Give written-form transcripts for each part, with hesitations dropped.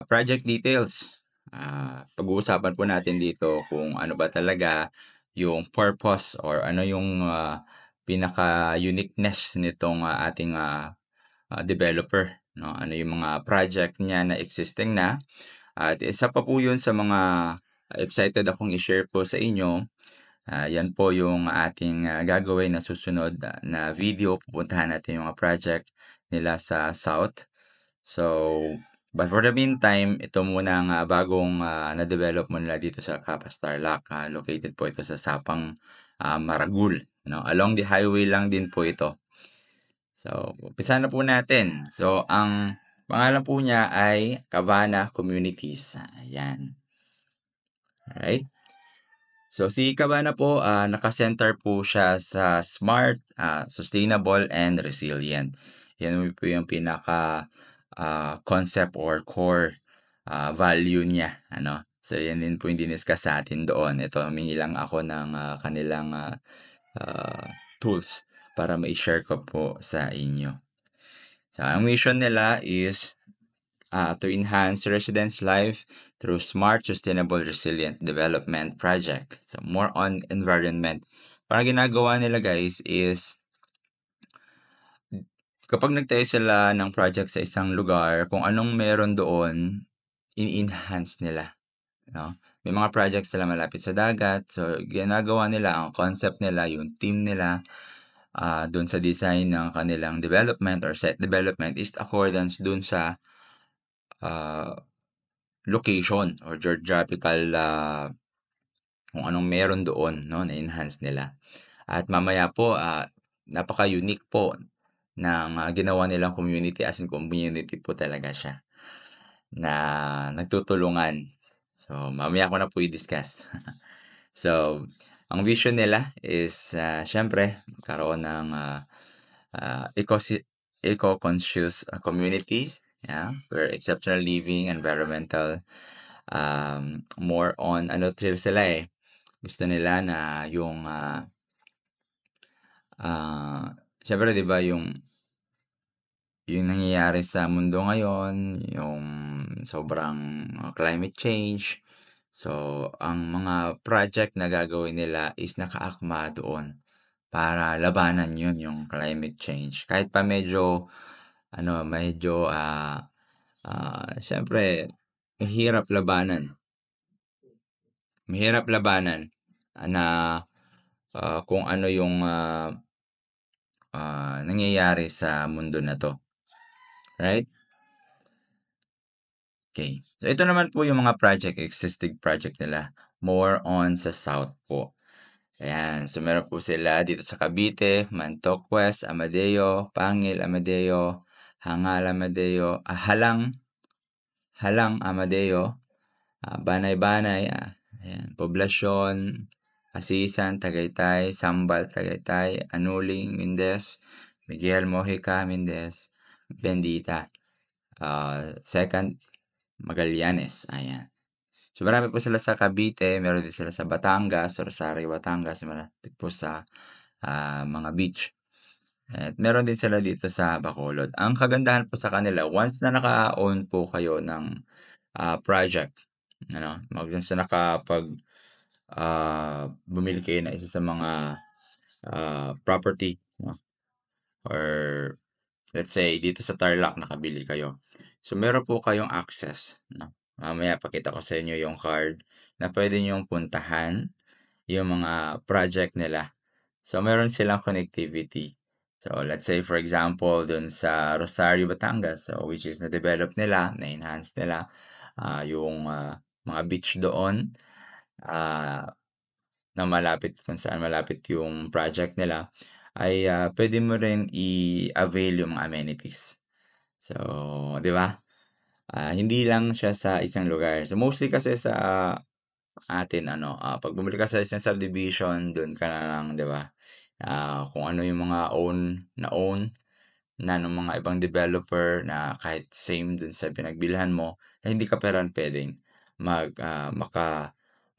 Project details. Pag-uusapan po natin dito kung ano ba talaga yung purpose or ano yung, pinaka-uniqueness nitong, ating, developer 'no. Ano yung mga project niya na existing na at isa pa po yun sa mga excited akong i-share po sa inyo. Yan po yung ating, gagawin na susunod na video. Pupuntahan natin yung mga project nila sa South. So, but for the meantime, ito muna ang, bagong, na-develop muna dito sa Capas Tarlac. Located po ito sa Sapang, Maragul, 'no. Along the highway lang din po ito. So, umpisahan na po natin. So, ang pangalan po niya ay Cabana Communities, ayan, alright. So, si Cabana po, naka-center po siya sa smart, sustainable, and resilient. Yan po yung pinaka, concept or core, value niya, ano. So, yan din po yung diniscuss sa atin doon. Ito, humingi lang ako ng, kanilang, tools para mai-share ko po sa inyo. So, ang mission nila is to enhance residents' life through smart, sustainable, resilient development project. So, more on environment. Parang ginagawa nila guys is kapag nagtayo sila ng project sa isang lugar, kung anong meron doon, in-enhance nila, no? May mga project sila malapit sa dagat, so ginagawa nila, ang concept nila, yung team nila, dun sa design ng kanilang development or set development is accordance dun sa ah, location or geographical, kung anong meron doon 'no, na-enhance nila. At mamaya po, napaka-unique po ng, ginawa nilang community, as in community po talaga siya na nagtutulungan. So, mamaya ko na po i-discuss. So, ang vision nila is, siyempre magkaroon ng, eco-conscious, communities, yeah, where exceptional living, environmental, more on ano sila, gusto nila na yung, siyempre 'di ba yung nangyayari sa mundo ngayon, yung sobrang, climate change. So, ang mga project na gagawin nila is nakaakma doon para labanan yun, yung climate change. Kahit pa medyo ano, medyo, siyempre mahirap labanan. Mahirap labanan, na, kung ano yung, nangyayari sa mundo na 'to, right? Okay. So, ito naman po yung mga project, existing project nila, more on sa south po. Ayan, so meron po sila dito sa Cavite, Mantoc West, Amadeo, Pangil, Amadeo, Hangal, Amadeo, Halang, Halang, Amadeo, Banay-Banay, ayan, Poblasyon, Asisan, Tagaytay, Sambal, Tagaytay, Anuling, Mindez, Miguel, Mojica, Mindez, Bendita. Second, Magallanes, ayan. So, marami po sila sa Cavite, meron din sila sa Batangas, Rosario, Batangas, malapit po sa, mga beach. At meron din sila dito sa Bacolod. Ang kagandahan po sa kanila, once na naka-own po kayo ng, project, ano, once na bumili kayo ng isa sa mga, property 'no, or let's say dito sa Tarlac nakabili kayo. So, meron po kayong access 'no, mamaya pakita ko sa inyo yung card na puwede niyong puntahan yung mga project nila. So, meron silang connectivity. So, let's say for example dun sa Rosario, Batangas, so which is na-develop nila, na-enhance nila, yung, mga beach doon, ah, na malapit kung saan malapit yung project nila ay, puwede mo rin i-avail yung mga amenities. So, 'di ba? Hindi lang siya sa isang lugar. So, mostly kasi sa atin ano, 'pag bumili ka sa isang subdivision, dun ka na lang 'di ba, kung ano yung mga own na nung mga ibang developer na kahit same dun sa pinagbilhan mo, eh, hindi ka puwedeng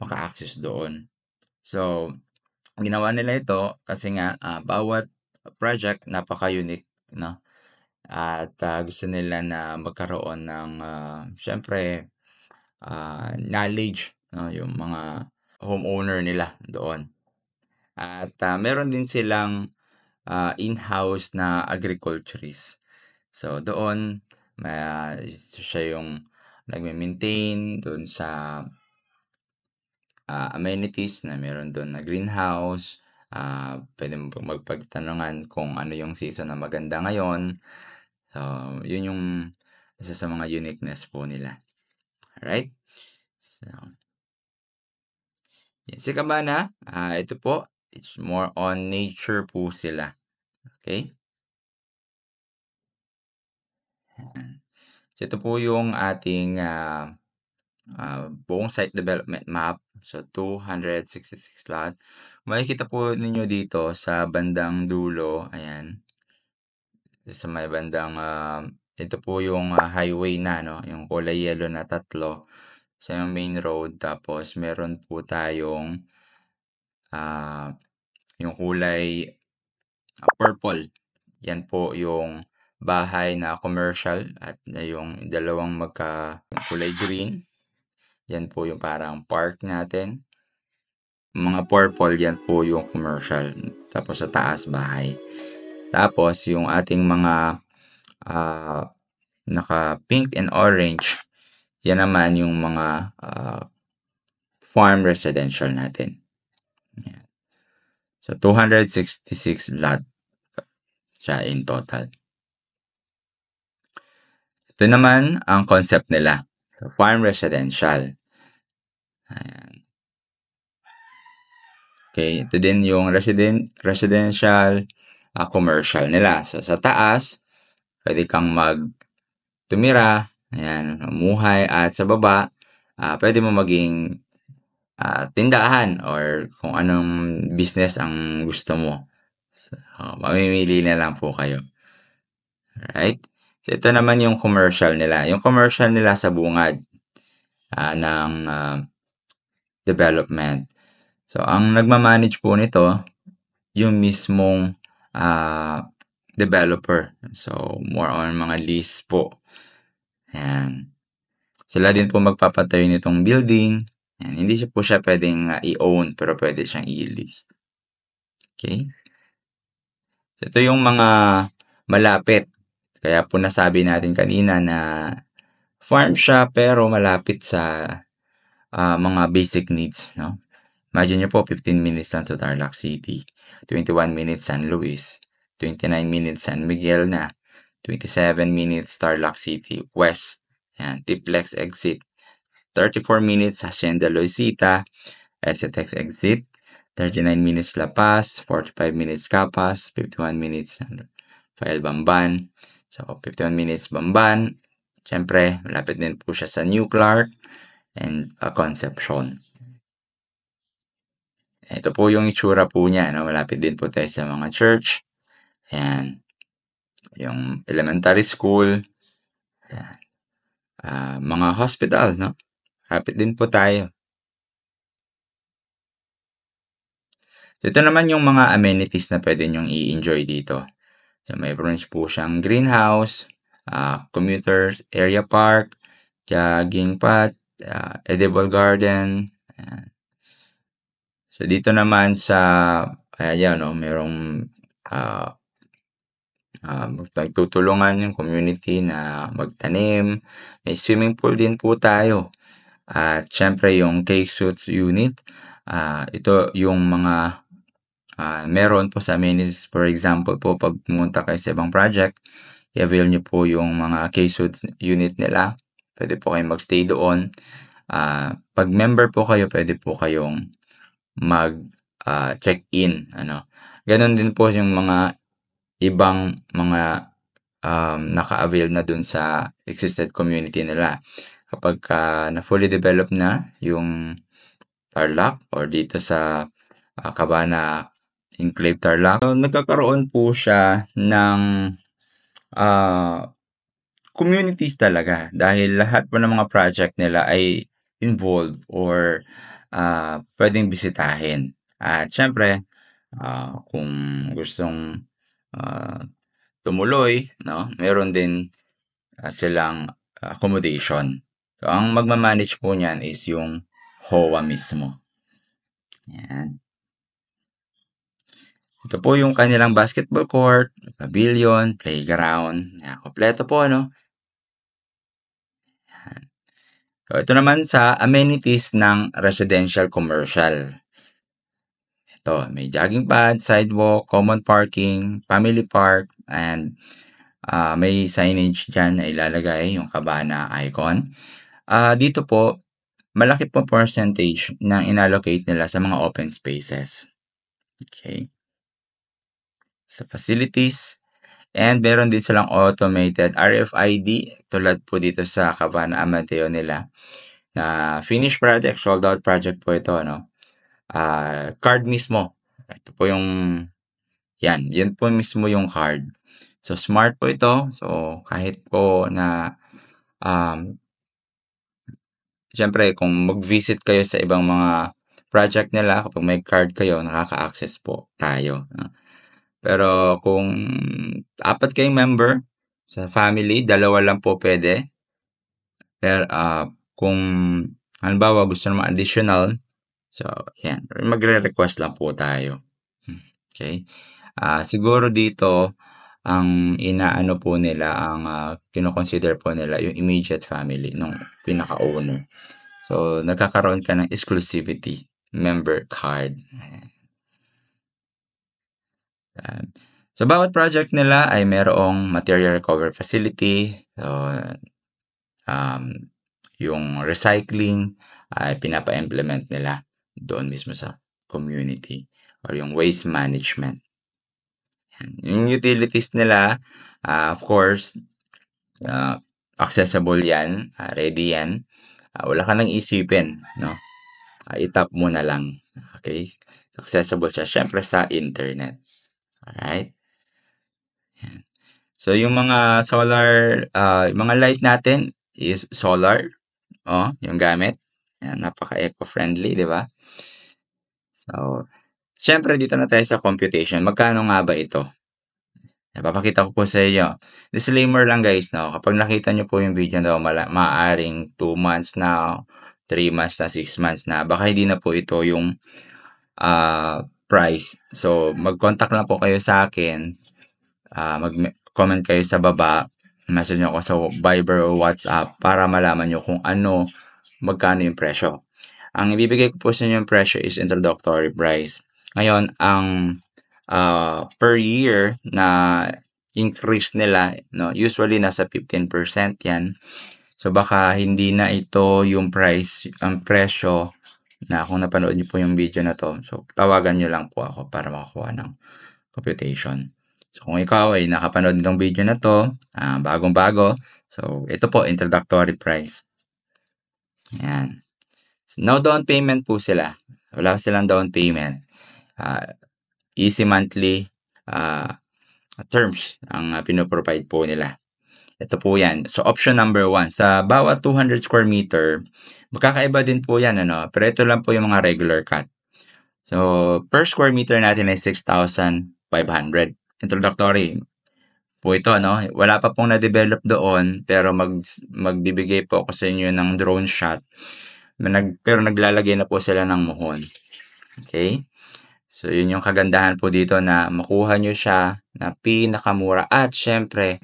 maka-access doon. So, ginawa nila ito kasi nga, bawat project napaka-unique 'no, at, gusto nila na magkaroon ng, siyempre, knowledge 'no, yung mga homeowner nila doon. At, meron din silang, in-house na agriculturist. So doon, siya yung nagme-maintain dun sa, amenities na meron dun na greenhouse, puwede mo pong mapagtanungan kung ano yung season na maganda ngayon. So, yun yung isa sa mga uniqueness po nila, alright? So, yan. Si Cabana, ito po, it's more on nature po sila, okey? Yan. So, ito po yung ating, buong site development map. So, 266 lot. Makikita po ninyo dito sa bandang dulo, ayan, sa may bandang, ito po yung, highway na 'no, yung kulay yellow na tatlo sa main road. Tapos meron po tayong, ah, yung kulay, purple, yan po yung bahay na commercial at yung dalawang yung kulay green, yan po yung parang park natin. Mga purple, yan po yung commercial, tapos sa taas bahay. Tapos yung ating mga, ah, naka-pink and orange, yan naman yung mga, farm residential natin, yan. So 266 lot siya in total. Ito naman ang concept nila, farm residential, ayan. Okey, ito din yung residential, commercial nila. So sa taas, puwede kang tumira, ayan, mamuhay, at sa baba, puwede mo maging, tindahan or kung anong business ang gusto mo. So, mamimili na lang po kayo, alright? So ito naman yung commercial nila. Yung commercial nila sa bungad, ng, development. So ang nagma-manage po nito yung mismong, developer. So more on mga lease po, ayan. Sila din po magpapatayo nitong building, ayan. Hindi po siya puwedeng, i-own, pero puwede siyang i-lease, okey? Ito yung mga malapit, kaya po nasabi natin kanina na farm siya pero malapit sa, mga basic needs 'no. Imagine niyo po 15 minutes lang to Tarlac City, 21 minutes San Luis, 29 minutes San Miguel na, 27 minutes Tarlac City West, yan, Tiplex exit, 34 minutes Hacienda Loisita, SCTEX exit, 39 minutes La Paz, 45 minutes Capas, 51 minutes Fael Bamban. So 51 minutes Bamban, siyempre malapit din po siya sa New Clark and, Concepcion. Ito po yung itsura po niya 'no, malapit din po tayo sa mga church, ayan, yung elementary school, ayan, mga hospital 'no, malapit din po tayo. Ito naman yung mga amenities na puwede niyong i-enjoy dito. So mayroon po siyang greenhouse, commuters area park, jogging path, edible garden, ayan. So dito naman sa, ayan 'no, merong, ah, nagtutulungan yung community na magtanim, may swimming pool din po tayo, at siyempre yung K-Suits unit, ito yung mga, meron po sa amenities. For example po, 'pag pumunta kayo sa ibang project, i-avail niyo po yung mga K-Suits unit nila, puwede po kayong mag-stay doon. 'Pag member po kayo, puwede po kayong check-in ano. Gano'n din po yung mga ibang mga, naka-avail na dun sa existed community nila. Kapagka na fully developed na yung Tarlac or dito sa, Cabana Enclave Tarlac, nagkakaroon po siya ng, ah, communities talaga dahil lahat po ng mga project nila ay involved or, puwedeng bisitahin. At siyempre, kung gustong, ah tumuloy 'no, meron din, silang accommodation. So, ang magma-manage po niyan is yung HOA mismo, 'yan. Ito po yung kanilang basketball court, pavilion, playground, kumpleto po ano. So, ito naman sa amenities ng residential commercial. Ito, may jogging pad, sidewalk, common parking, family park, and may signage diyan na ilalagay yung Cabana icon. Dito po, malaki po percentage ng inallocate nila sa mga open spaces. Okay. Sa facilities, and meron din silang automated RFID tulad po dito sa Cabana Amadeo nila na finished project, sold out project po ito, no? Card mismo. Ito po yung, yun po mismo yung card. So, smart po ito. So, kahit po na, siyempre, kung mag-visit kayo sa ibang mga project nila, kapag may card kayo, nakaka-access po tayo. No? Pero kung apat kayong member sa family, dalawa lang po pwede. Pero kung halimbawa gusto naman additional, so yan, magre-request lang po tayo. Okay? Siguro dito, ang inaano po nila, ang kino-consider po nila yung immediate family nung pinaka-owner. So, nagkakaroon ka ng exclusivity member card. Sa bawat project nila ay merong material recovery facility. So, yung recycling ay pinapa-implement nila doon mismo sa community or yung waste management. Yung utilities nila, of course, accessible yan, ready yan. Wala ka nang isipin, no? I-tap mo na lang. Okay? Accessible siya, syempre sa internet. Alright? Yan. So, yung mga solar, yung mga light natin is solar. Yung gamit. Yan, napaka-eco-friendly, di ba? So, syempre dito na tayo sa computation. Magkano nga ba ito? Papakita ko po sa inyo. Disclaimer lang guys, no? Kapag nakita nyo po yung video na maaaring 2 months na, 3 months na, 6 months na, baka hindi na po ito yung price. So, mag-contact lang po kayo sa akin. Mag-comment kayo sa baba. Message nyo ako sa Viber o WhatsApp para malaman nyo kung magkano yung presyo. Ang ibibigay ko po sa inyo yung presyo is introductory price. Ngayon, ang per year na increase nila, no, usually nasa 15% yan. So, baka hindi na ito yung ang presyo na kung napanood niyo po yung video na to. So, tawagan nyo lang po ako para makakuha ng computation. So, kung ikaw ay nakapanood nitong video na to, bagong-bago, so, ito po, introductory price. Ayan. No down payment po sila. Wala silang down payment. Easy monthly terms ang pinoprovide po nila. Ito po yan. So, option number 1. Sa bawat 200 square meter, magkakaiba din po yan. Pero ito lang po yung mga regular cut. So, per square meter natin ay 6,500. Introductory po ito, Wala pa pong na-develop doon, pero magbibigay po ako sa inyo ng drone shot. Pero naglalagay na po sila ng muhon. Okay? So, yun yung kagandahan po dito na makuha nyo siya na pinakamura. At syempre,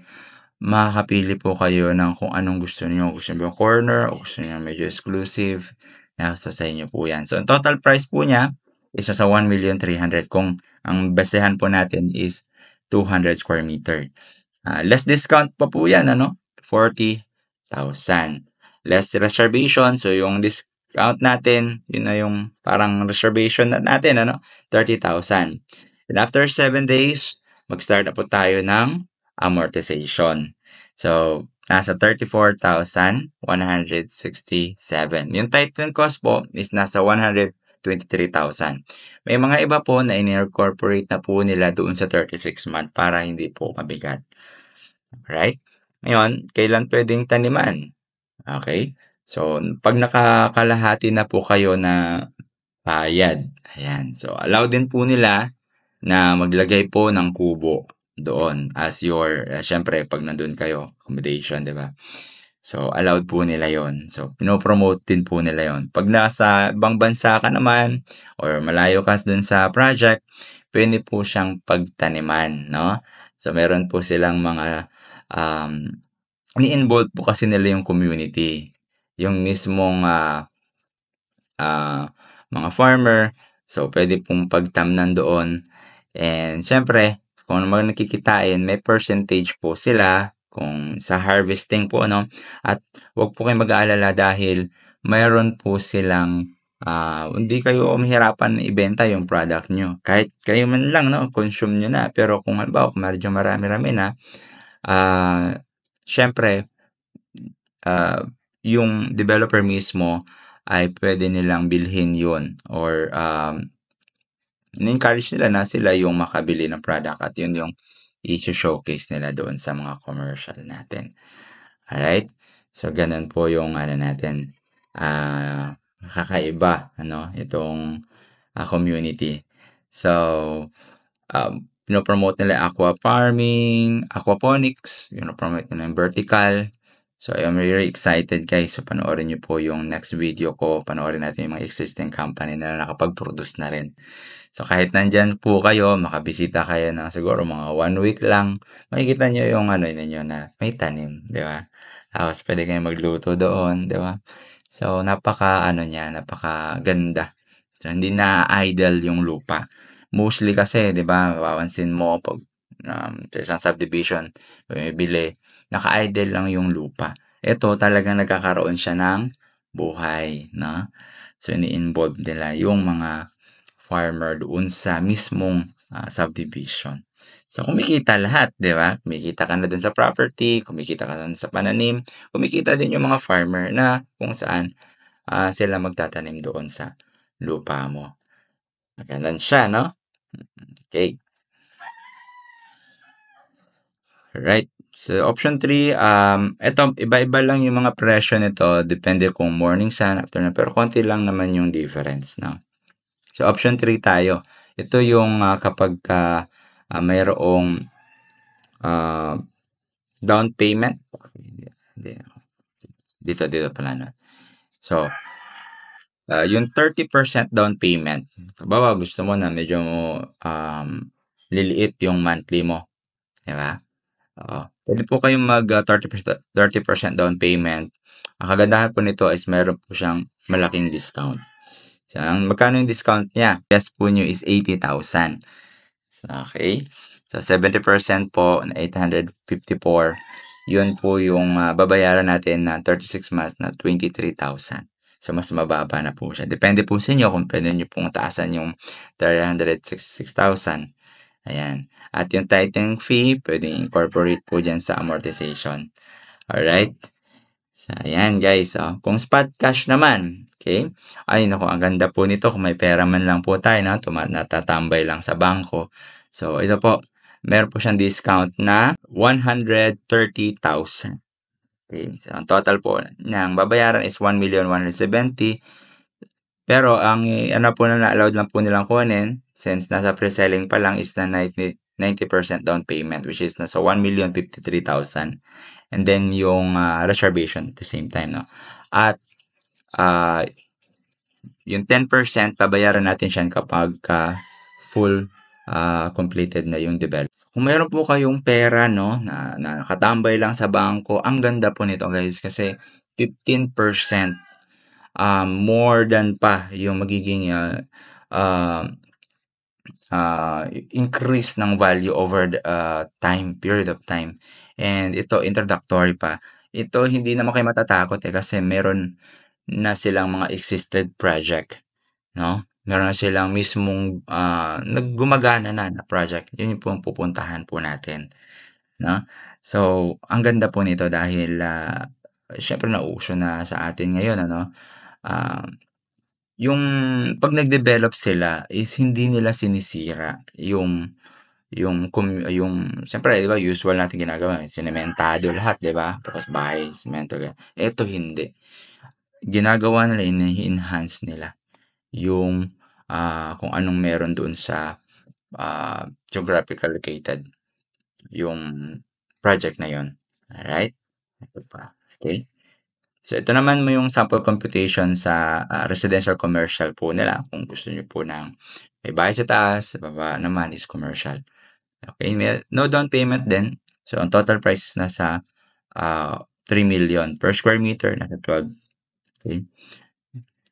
makakapili po kayo ng kung anong gusto niyo. Gusto niyo corner o gusto niyo medyo exclusive. Nasa sa inyo po yan. So, ang total price po niya is sa 1,300,000 kung ang basehan po natin is 200 square meter. Less discount pa po yan, 40,000. Less reservation. So, yung discount natin, yun na yung parang reservation natin, 30,000. And after 7 days, mag-start na po tayo ng amortization. So, nasa 34,167. Yung title cost po is nasa 123,000. May mga iba po na in-incorporate na po nila doon sa 36 month para hindi po mabigat. Right? Ngayon, kailan pwedeng taniman? Okay? So, pag nakakalahati na po kayo na bayad, ayan. So, allow din po nila na maglagay po ng kubo. doon as your siyempre 'pag nandun kayo, accommodation, 'di ba? So, allowed po nila yon. So, pino-promote din po nila yon. 'Pag nasa ibang bansa ka naman or malayo ka dun sa project, puwede po siyang pagtaniman, 'no? So, meron po silang mga, ini-involve po kasi nila yung community. Yung mismong, ah, mga farmer, so puwede pong pagtamnan doon and siyempre kung ano man nakikitain may percentage po sila kung sa harvesting po, ano, at 'wag po kayong mag-aalala dahil mayroon po silang, hindi kayo mahihirapan na ibenta yung product niyo. Kahit kayo man lang, 'no, consume niyo na, pero kung halimbawa kung medyo marami-rami na, ah, siyempre, ah, yung developer mismo ay puwede nilang bilhin yun or, ini-encourage nila na sila yung makabili ng product at yun yung i-sho-showcase nila doon sa mga commercial natin. Alright? So, gano'n po yung ano natin, kakaiba ano, itong, community. So, pino-promote nila aqua farming, aquaponics, pino-promote nila yung vertical. So, I'm very excited guys. So, panoorin niyo po yung next video ko. Panoorin natin yung mga existing company na nakapag-produce na rin. So, kahit nandyan po kayo, makabisita kayo ng siguro mga 1 week lang, makikita niyo yung ano ninyo na may tanim, 'di ba? Tapos puwede kayong magluto doon, 'di ba? So, napaka-ano niya, napakaganda. So, hindi na idle yung lupa. Mostly kasi, 'di ba, mapapansin mo 'pag, sa isang subdivision, bumibili, naka-idle lang yung lupa. Ito talagang nagkakaroon siya ng buhay, 'no? So, ini-involve nila yung mga farmer doon sa mismong, subdivision. So, kumikita lahat, 'di ba? Kumikita ka na dun sa property, kumikita ka dun sa pananim, kumikita din yung mga farmer na kung saan, sila magtatanim doon sa lupa mo. Gano'n siya, 'no? Okay. Right. So, option 3, eto iba-iba lang yung mga presyo nito depende kung morning sun, afternoon, pero konti lang naman yung difference, 'no? So, option 3 tayo. Ito yung, kapagka, mayroong, ah, down payment. Hindi, dito pala 'no. So, yung 30% down payment, halimbawa gusto mo na medyo, um, liliit yung monthly mo, 'di ba? Oo, puwede po kayong mag, 30% down payment. Ang kagandahan po nito is meron po siyang malaking discount. So, magkano yung discount niya? Yes po niyo is 80,000. Okay. So, 70% po na 854, yun po yung, babayaran natin na 36 months na 23,000. So, mas mababa na po siya. Depende po sa inyo kung puwede niyo pong taasan yung 366,000, ayan. At yung tithing fee, puwedeng incorporate po diyan sa amortization. Alright? So, ayan guys, kung spot cash naman, okay? Ay naku, ang ganda po nito kung may pera man lang po tayo 'no, natatambay lang sa bangko. So, ito po, meron po siyang discount na 130,000. Okay, so ang total po ng babayaran is 1,170,000. Pero ang ano po na allowed lang po nilang kunin since nasa pre-selling pa lang is na 90% down payment, which is nasa 1,053,000. And then yung, reservation at the same time 'no. At, ah, yung 10% babayaran natin siyan kapagka full, completed na yung development. Kung meron po kayong pera 'no, na nakatambay lang sa bangko, ang ganda po nito guys kasi 15%, more than pa yung magiging, increase ng value over the, period of time. And ito introductory pa. Ito hindi naman kayo matatakot, kasi meron na silang mga existed project, 'no? Meron na silang mismong, na project. Yun yung pong pupuntahan po natin, 'no? So, ang ganda po nito dahil, siyempre nauuso na sa atin ngayon ano, ah yung 'pag nag-develop sila is hindi nila sinisira yung siyempre 'di ba usual natin ginagawa, sementado lahat 'di ba? Tapos bahay semento ganyan. Eto hindi, ginagawa nila ini-enhance nila yung, kung anong meron doon sa, geographical located. yung project na yun. Alright? Ito pa, okey. So, ito naman mo yung sample computation sa, residential commercial po nila kung gusto niyo po ng may bahay sa taas, sa baba naman is commercial. Okey, no down payment din. So, ang total price is nasa, 3,000,000 per square meter, nasa 12, okey.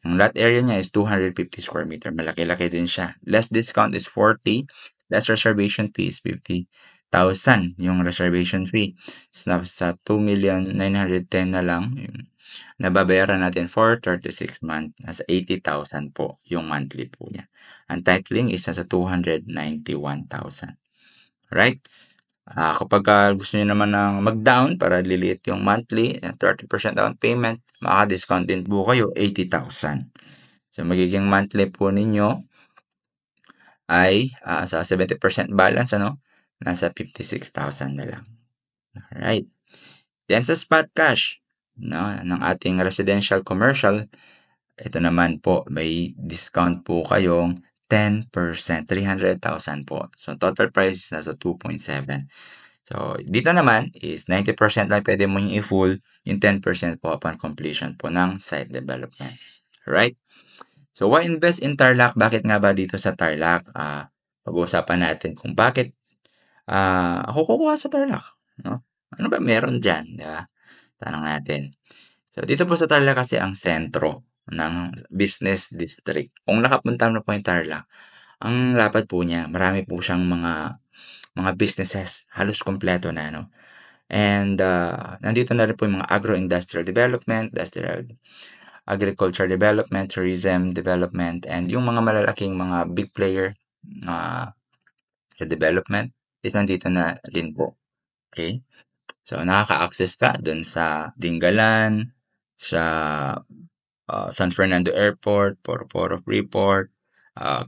Ang lot area niya is 250 square meter, malaki-laki din siya. Less discount is 40, less reservation fee is 50,000 yung reservation fee. Sa 2,910,000 na lang yung nababayaran natin for 36 months, nasa 80,000 po yung monthly po niya. Ang titling is nasa 291,000, right? Kapagka gusto niyo naman ng mag-down para liliit yung monthly, 30% down payment, makaka-discount din po kayo, 80,000. So, magiging monthly po ninyo ay, sa 70% balance ano, nasa 56,000 na lang. Alright. Then sa spot cash 'no, ng ating residential commercial, ito naman po may discount po kayong 10%, 300,000 po. So, total price is nasa 2.7. So, dito naman is 90% lang puwede mo yung i-full, yung 10% po upon completion po ng site development. Alright? So, why invest in Tarlac? Bakit nga ba dito sa Tarlac? Pag-uusapan natin kung bakit, ako kukuha sa Tarlac, 'no? Ano ba meron diyan, 'di ba? Tanong natin. So, dito po sa Tarlac kasi ang sentro ng business district. Kung nakapunta na po yung Tarlac, ang lapad po niya, marami po siyang mga businesses, halos kumpleto na 'no. And, nandito na rin po yung mga agro-industrial development, agriculture development, tourism development, and yung mga malalaking mga big player sa development is nandito na din po. Okay? So, nakaka-access ka dun sa Dingalan, sa San Fernando Airport, Poro Freeport,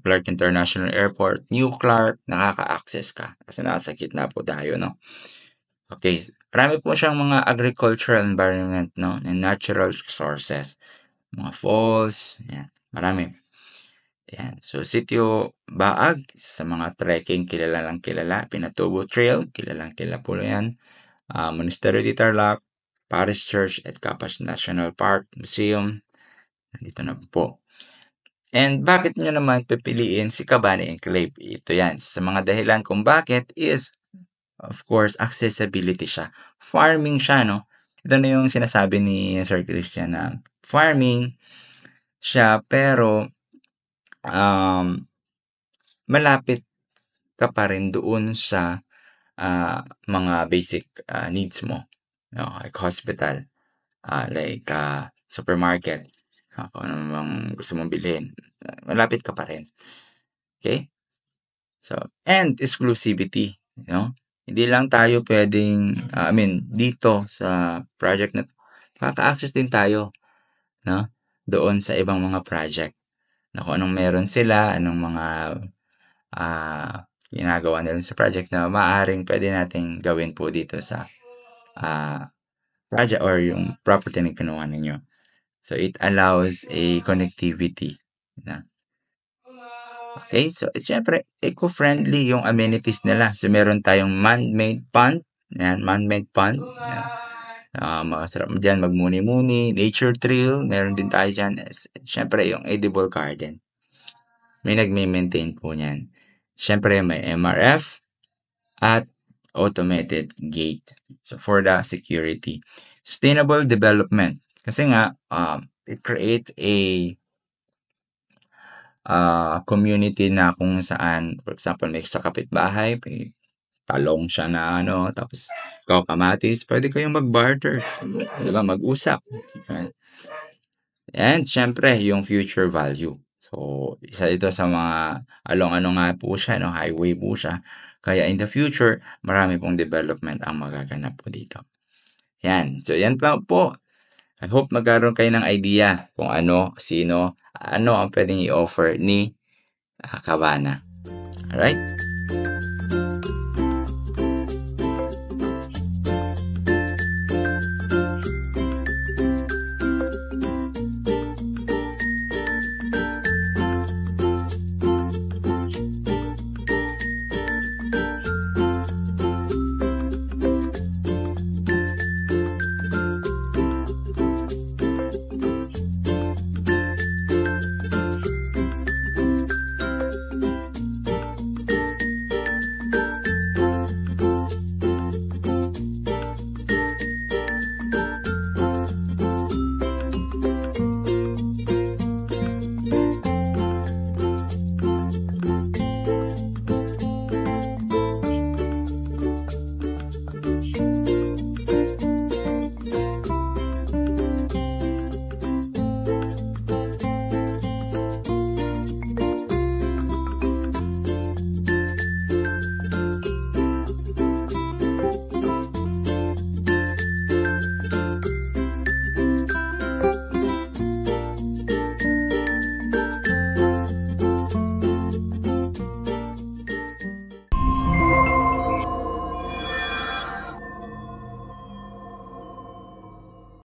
Clark International Airport, New Clark, nakaka-access ka kasi nasa gitna po tayo, no? Okay, marami po siyang mga agricultural environment, no, and natural resources, mga falls, yan, marami. Yan. So, Sitio Baag, isa sa mga trekking kilalang kilala. Pinatubo Trail, kilalang-kilala po yan. Monasterio de Tarlac, Parish Church at Capas National Park Museum. Nandito na po. And bakit nyo naman pipiliin si Cabana Enclave? Ito yan. Sa mga dahilan kung bakit is, of course, accessibility siya. Farming siya, no? Ito na yung sinasabi ni Sir Christian na farming siya pero malapit ka pa rin doon sa mga basic needs mo, no? Like hospital, like supermarket, kung ano mang gusto mong bilhin, malapit ka pa rin. Okay? So, and exclusivity, no? Hindi lang tayo pwedeng, dito sa project na makaka-access din tayo, no? Doon sa ibang mga project na kung anong meron sila, anong mga ginagawa nila sa project na maaaring pwede nating gawin po dito sa project or yung property na kinuha ninyo. So, it allows a connectivity na. Okay, so siyempre eco-friendly yung amenities nila. So, meron tayong man-made pond, yan, man-made pond, yan. Masarap diyan magmuni-muni, nature trail, meron din tayo diyan. Siyempre yung edible garden. May nagme-maintain po niyan. Siyempre may MRF at automated gate. So, for the security. Sustainable development. Kasi nga, it creates a community na kung saan, for example, may sa kapitbahay, may talong siya na ano, tapos ikaw kamatis, pwede kayong mag-barter, di ba? Mag-usap. And syempre, yung future value. So, isa ito sa mga along ano nga po siya, no? Highway po siya. Kaya in the future, marami pong development ang magaganap po dito. Yan. So, yan pa po. I hope magkaroon kayo ng idea kung ano, sino, ano ang pwedeng i-offer ni Cabana. Alright?